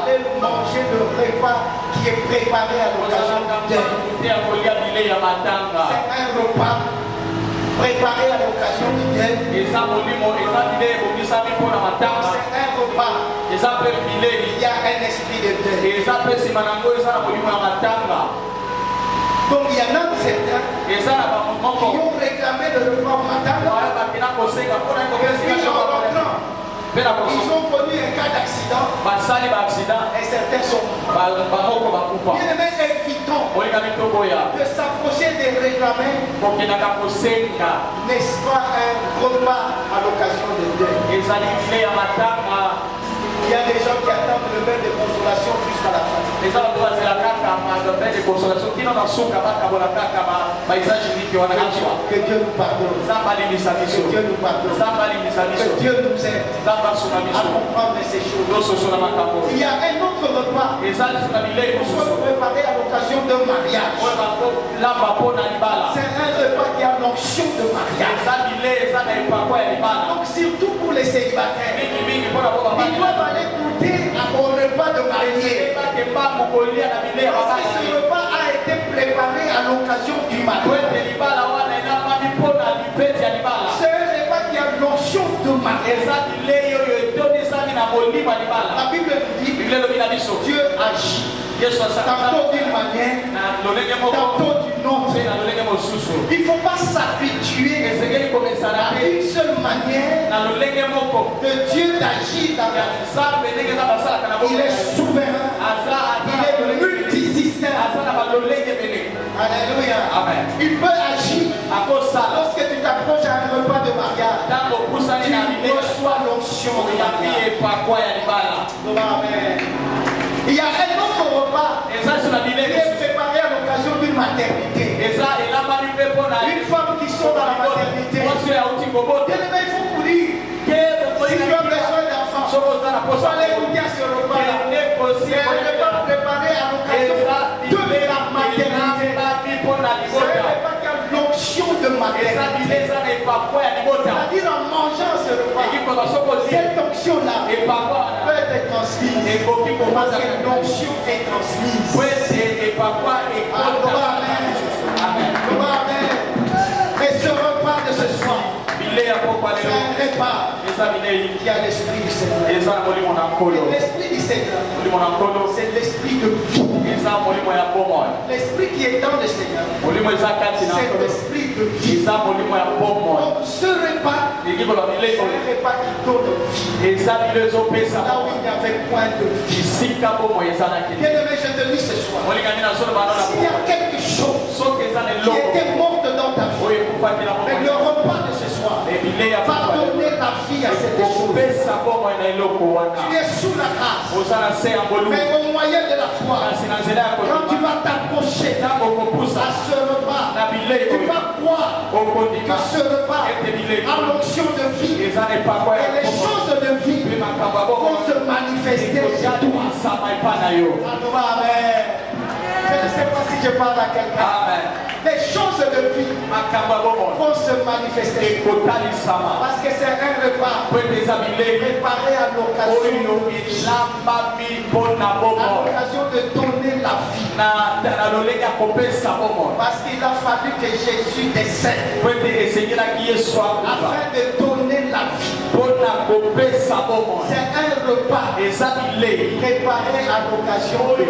S3: allez manger le repas qui est préparé à l'occasion du deuil. C'est un repas préparé à l'occasion du deuil. C'est un repas. Il y a un esprit de deuil. Donc il y en a certains qui ont réclamé le repas au matin. Ils ont connu un cas d'accident et certains sont morts. Bien aimé, évitons de s'approcher des réclamés, n'est-ce pas, un repas à l'occasion de deuil. Il y a des gens qui attendent le bain de consolation jusqu'à la fin. Que Dieu nous pardonne. Que Dieu nous pardonne. Que Dieu nous aide à comprendre ces choses. Il y a un autre repas qu'on peut préparer à l'occasion d'un mariage. C'est un repas qui a l'onction de mariage. Donc surtout pour les célibataires, ils doivent aller goûter au repas de mariée. Parce que ce repas a été préparé à l'occasion du mariage. C'est un repas qui a l'onction de mariage. La Bible nous dit Dieu agit. Tantôt d'une manière, tantôt d'une autre. Il ne faut pas s'habituer à une seule manière de Dieu d'agir dans la vie. Il est souverain. Il est multisystème. Alléluia. Amen. Il peut agir. Lorsque tu t'approches à un repas de mariage, tu reçois l'onction de la vie. Amen. Il y a un autre repas qui est préparé à l'occasion d'une maternité. Une femme qui sort dans la maternité. Bien aimé, il faut vous dire, si tu as besoin d'enfants, il faut aller goûter à ce repas-là. C'est un repas préparé à l'occasion C'est-à-dire en mangeant ce repas, cette onction-là peut être transmise. Parce que l'onction est transmise. Amen. Et ce repas de ce soir, c'est un repas qui a l'esprit du Seigneur. Et l'esprit du Seigneur, c'est l'esprit de vie. L'esprit qui est dans le Seigneur, c'est l'esprit de vie. Donc ce repas, c'est un repas qui donne vie. Là où il n'y avait point de vie. Bien-aimé, je te dis ce soir, s'il y a quelque chose qui était morte dans ta vie, mais le repas de ce soir va donner la vie à cette chose. Tu es sous la grâce, mais au moyen de la foi, quand tu vas t'approcher à ce repas, tu vas croire que ce repas a l'onction de vie, et les choses de vie vont se manifester chez toi. Amen. Je ne sais pas si je parle à quelqu'un. Les choses de vie vont se manifester. Parce que c'est un repas préparé à l'occasion de donner la vie. Parce qu'il a fallu que Jésus décède afin de donner la vie. C'est un repas préparé à l'occasion de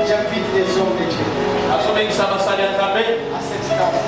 S3: j'invite les hommes de Dieu à cette table.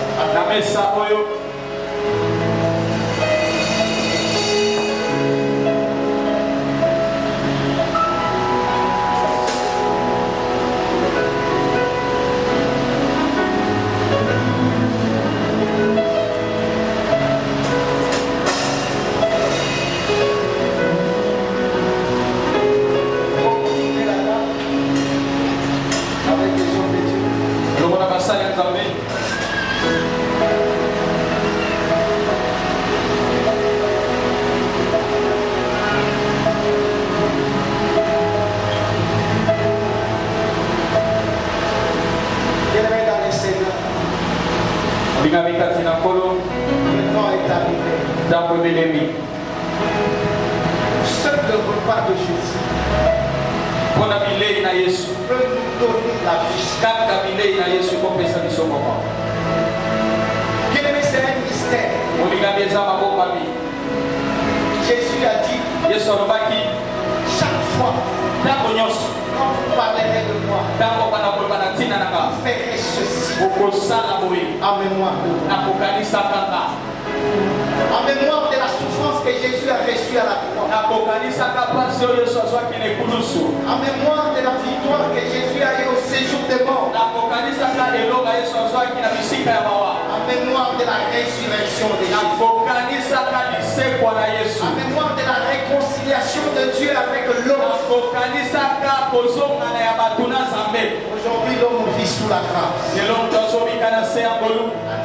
S3: Seul le repas de Jésus peut nous donner la vie. Bien-aimé, c'est un mystère. Jésus a dit chaque fois quand vous parlerez de moi, vous ferez ceci en mémoire de moi. En mémoire de la souffrance que Jésus a reçue à la croix. En mémoire de la victoire que Jésus a eu au séjour des morts. En mémoire de la résurrection de Jésus. En mémoire de la réconciliation de Dieu avec l'homme. Aujourd'hui, l'homme vit sous la grâce. À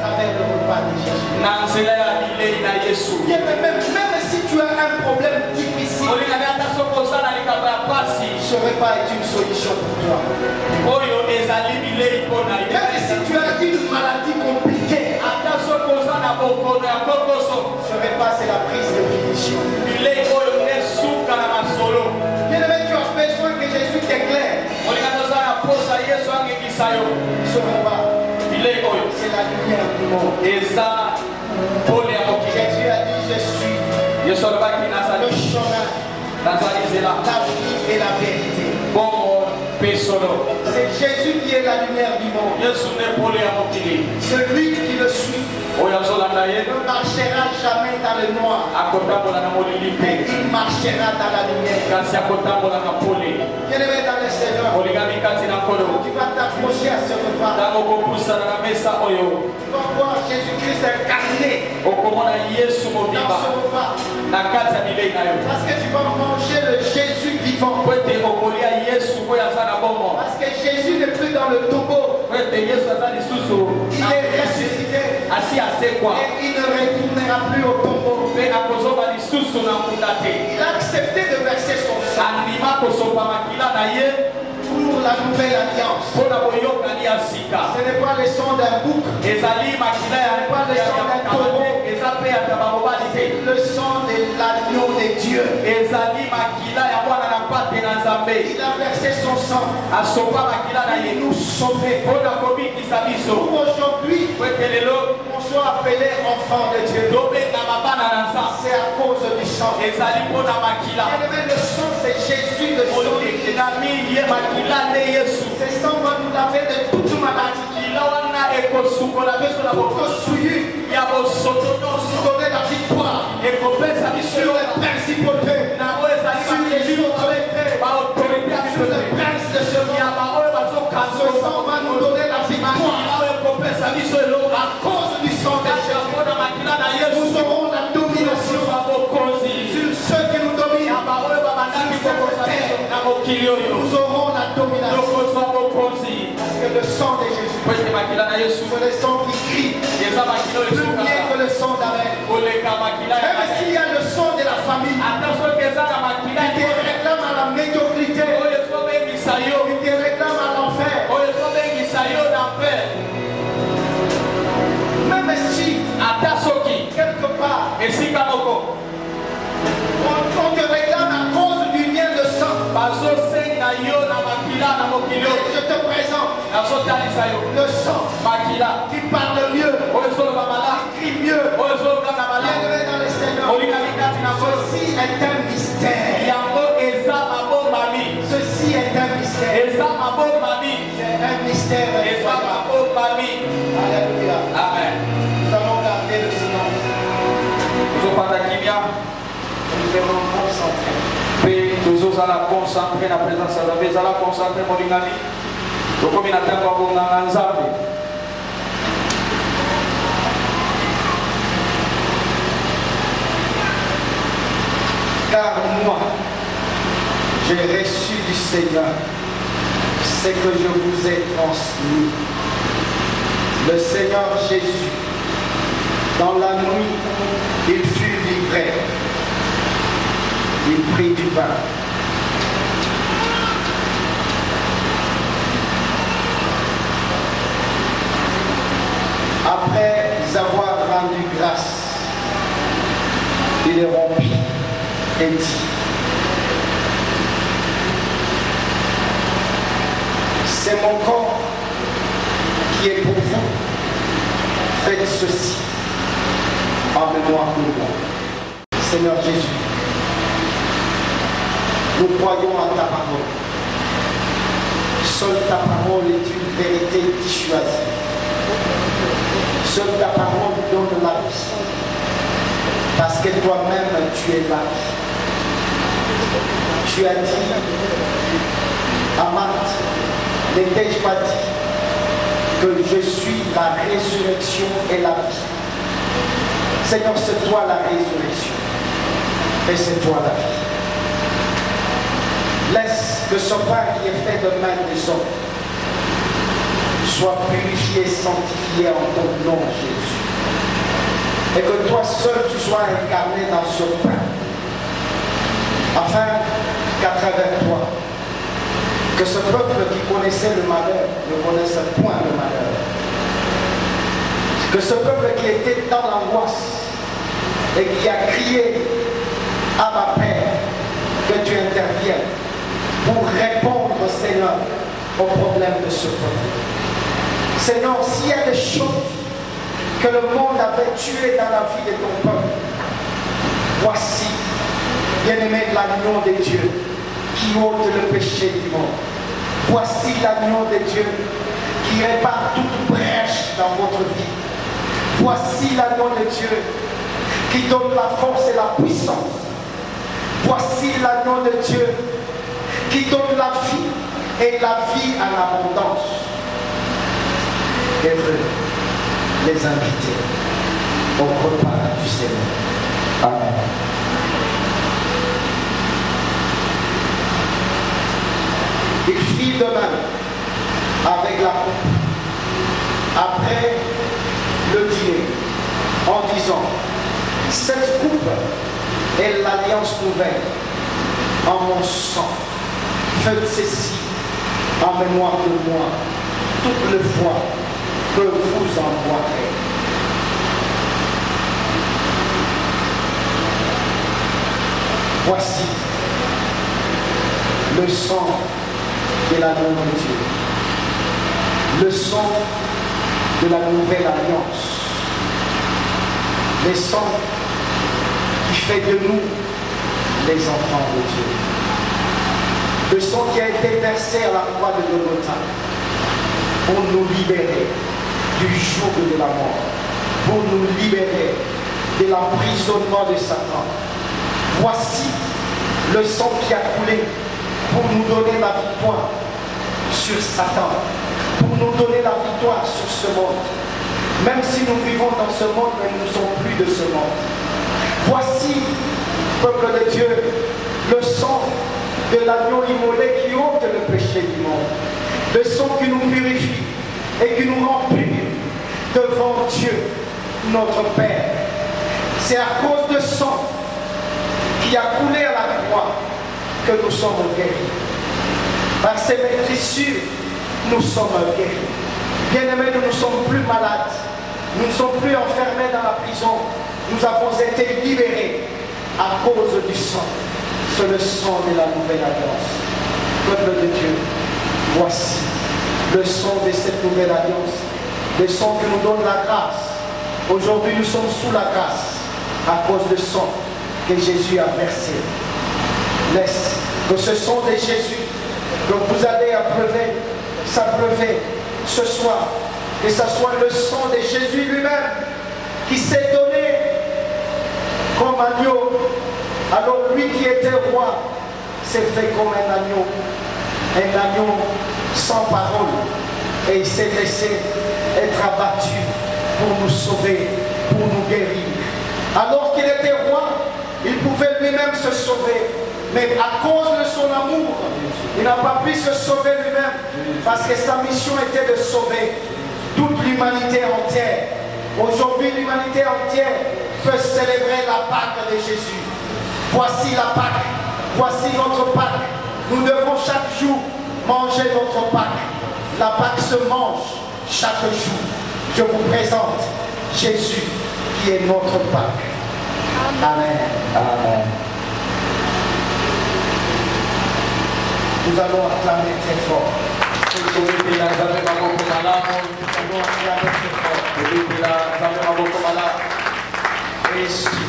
S3: travers le repas de Jésus. Même si tu as un problème difficile, ce repas est une solution pour toi. Même si tu as une maladie compliquée, ce repas c'est la prise de finition. Bien-aimé, tu as besoin que Jésus t'éclaire. Ce repas, c'est la lumière du monde. Jésus a dit, je suis le chemin, la vie et la vérité. C'est Jésus qui est la lumière du monde. Celui qui le suit ne marchera jamais dans le noir, mais il marchera dans la lumière. Bien-aimé dans le Seigneur, tu vas t'approcher à ce repas. Tu vas voir Jésus-Christ incarné dans ce repas. Parce que tu vas manger le Jésus vivant. Parce que Jésus n'est plus dans le tombeau. Il est ressuscité. Et il ne retournera plus au tombeau. Il a accepté de verser son sang pour la nouvelle alliance. Ce n'est pas le son d'un bouc. Ce n'est pas le son d'un taureau. C'est le son de l'agneau de Dieu. Il a versé son sang pour nous sauver. Pour aujourd'hui, on soit appelé enfant de Dieu. C'est à cause du sang. Le sang, c'est Jésus de sang. Ce sang va nous laver de toute maladie. Toute souillure. Nous donner la victoire sur les principautés, sur les autorités, sur le prince de ce monde. Ce sang va nous donner la victoire. À cause du sang de Jésus, nous aurons la domination sur ceux qui nous dominent. Nous aurons la domination. Parce que le sang de Jésus, c'est le sang qui crie plus bien que le sang d'Abel. Même s'il y a le sang de la famille, il te réclame à la médiocrité, il te réclame à l'enfer. Même si quelque part on te réclame à cause du lien de sang, je te présente le sang qui parle mieux, qui crie mieux. Bienvenue dans le Seigneur. Ceci est un mystère. Ceci est un mystère. C'est un mystère. Alléluia.
S1: Amen.
S3: Nous allons garder le silence. Nous allons concentrer.
S1: Tozozala concentré na présence ya Nzambe, ezala concentré molingami. Tokomi na ntango ya konganga Nzambe.
S3: Car moi, j'ai reçu du Seigneur ce que je vous ai transmis. Le Seigneur Jésus, dans la nuit, il fut livré. Il prit du pain. Après avoir rendu grâce, il les rompit et dit: c'est mon corps qui est pour vous. Faites ceci en mémoire de moi. Seigneur Jésus, nous croyons à ta parole. Seule ta parole est une vérité dissuasive. Seule ta parole donne la vie. Parce que toi-même, tu es la vie. Tu as dit à Marthe, n'ai-je pas dit que je suis la résurrection et la vie? Seigneur, c'est toi la résurrection et c'est toi la vie. Laisse que ce pain qui est fait de main des hommes soit purifié, sanctifié en ton nom, Jésus. Et que toi seul tu sois incarné dans ce pain, afin qu'à travers toi, que ce peuple qui connaissait le malheur ne connaisse point le malheur. Que ce peuple qui était dans l'angoisse et qui a crié à ma Père, que tu interviennes pour répondre, Seigneur, aux problèmes de ce peuple. Seigneur, s'il y a des choses que le monde avait tuées dans la vie de ton peuple, voici, bien-aimé, l'agneau de Dieu qui ôte le péché du monde. Voici l'agneau de Dieu qui répare toute brèche dans votre vie. Voici l'agneau de Dieu qui donne la force et la puissance. Voici l'agneau de Dieu qui donne la vie et la vie en abondance. Et veut les inviter au repas du Seigneur. Amen. Il fit de même avec la coupe après le dîner en disant: cette coupe est l'alliance nouvelle en mon sang. Faites ceci en mémoire de moi toutes les fois que vous en boirez. Voici le sang de l'agneau de Dieu, le sang de la nouvelle alliance, le sang qui fait de nous les enfants de Dieu, le sang qui a été versé à la croix de Golgotha pour nous libérer du joug de la mort, pour nous libérer de l'emprisonnement de Satan. Voici le sang qui a coulé pour nous donner la victoire sur Satan, pour nous donner la victoire sur ce monde. Même si nous vivons dans ce monde, mais nous ne sommes plus de ce monde. Voici, peuple de Dieu, le sang de l'agneau immolé qui ôte le péché du monde. Le sang qui nous purifie et qui nous rend purs devant Dieu, notre Père. C'est à cause de sang qui a coulé à la croix que nous sommes guéris. Par ces maîtrissures, nous sommes guéris. Bien-aimés, nous ne sommes plus malades. Nous ne sommes plus enfermés dans la prison. Nous avons été libérés à cause du sang. C'est le sang de la nouvelle alliance. Peuple de Dieu, voici le sang de cette nouvelle alliance. Le sang qui nous donne la grâce. Aujourd'hui, nous sommes sous la grâce à cause du sang que Jésus a versé. Laisse que ce sang de Jésus que vous allez s'abreuver ce soir, que ce soit le sang de Jésus lui-même qui s'est donné comme agneau. Alors lui qui était roi s'est fait comme un agneau sans parole, et il s'est laissé être abattu pour nous sauver, pour nous guérir. Alors qu'il était roi, il pouvait lui-même se sauver, mais à cause de son amour, il n'a pas pu se sauver lui-même, parce que sa mission était de sauver toute l'humanité entière. Aujourd'hui, l'humanité entière peut célébrer la Pâque de Jésus. Voici la Pâque, voici notre Pâque. Nous devons chaque jour manger notre Pâque. La Pâque se mange chaque jour. Je vous présente Jésus qui est notre Pâque. Amen. Amen. Nous allons acclamer très fort. Nous allons acclamer très fort.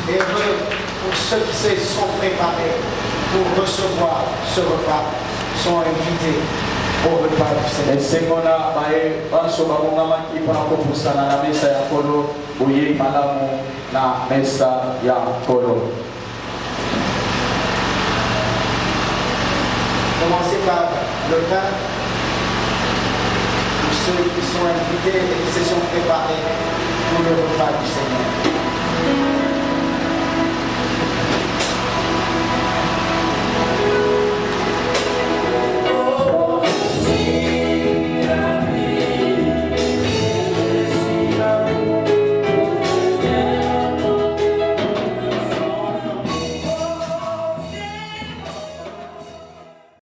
S3: Et heureux pour ceux qui se sont préparés pour recevoir ce repas, sont invités au repas du Seigneur. Commencez par le pain pour ceux qui sont invités et qui se sont préparés pour le repas du Seigneur.